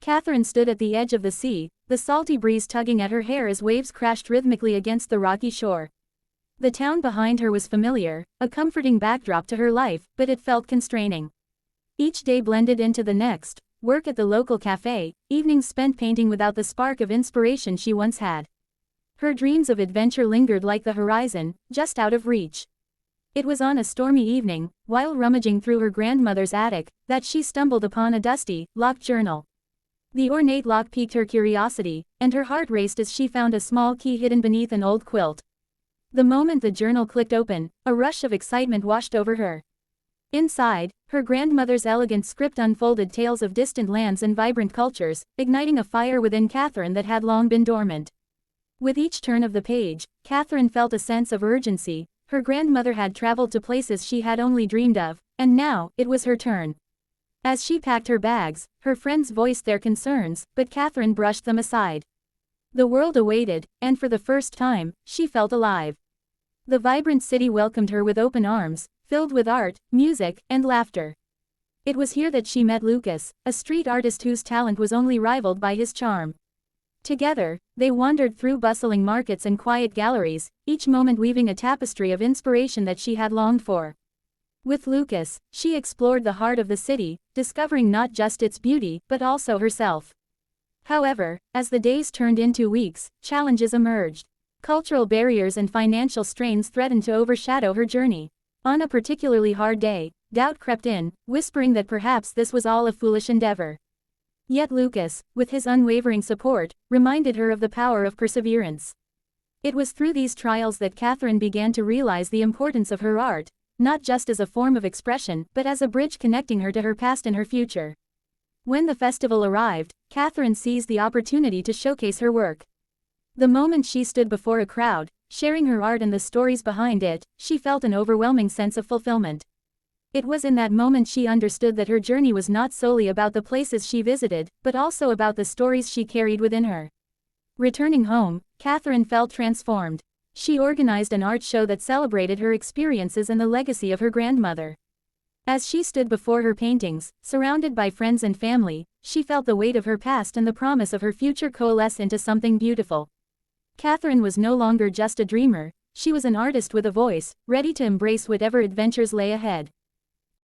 Catherine stood at the edge of the sea, the salty breeze tugging at her hair as waves crashed rhythmically against the rocky shore. The town behind her was familiar, a comforting backdrop to her life, but it felt constraining. Each day blended into the next, work at the local cafe, evenings spent painting without the spark of inspiration she once had. Her dreams of adventure lingered like the horizon, just out of reach. It was on a stormy evening, while rummaging through her grandmother's attic, that she stumbled upon a dusty, locked journal. The ornate lock piqued her curiosity, and her heart raced as she found a small key hidden beneath an old quilt. The moment the journal clicked open, a rush of excitement washed over her. Inside, her grandmother's elegant script unfolded tales of distant lands and vibrant cultures, igniting a fire within Catherine that had long been dormant. With each turn of the page, Catherine felt a sense of urgency. Her grandmother had traveled to places she had only dreamed of, and now, it was her turn. As she packed her bags, her friends voiced their concerns, but Catherine brushed them aside. The world awaited, and for the first time, she felt alive. The vibrant city welcomed her with open arms, filled with art, music, and laughter. It was here that she met Lucas, a street artist whose talent was only rivaled by his charm. Together, they wandered through bustling markets and quiet galleries, each moment weaving a tapestry of inspiration that she had longed for. With Lucas, she explored the heart of the city, discovering not just its beauty, but also herself. However, as the days turned into weeks, challenges emerged. Cultural barriers and financial strains threatened to overshadow her journey. On a particularly hard day, doubt crept in, whispering that perhaps this was all a foolish endeavor. Yet Lucas, with his unwavering support, reminded her of the power of perseverance. It was through these trials that Catherine began to realize the importance of her art, not just as a form of expression, but as a bridge connecting her to her past and her future. When the festival arrived, Catherine seized the opportunity to showcase her work. The moment she stood before a crowd, sharing her art and the stories behind it, she felt an overwhelming sense of fulfillment. It was in that moment she understood that her journey was not solely about the places she visited, but also about the stories she carried within her. Returning home, Catherine felt transformed. She organized an art show that celebrated her experiences and the legacy of her grandmother. As she stood before her paintings, surrounded by friends and family, she felt the weight of her past and the promise of her future coalesce into something beautiful. Catherine was no longer just a dreamer, she was an artist with a voice, ready to embrace whatever adventures lay ahead.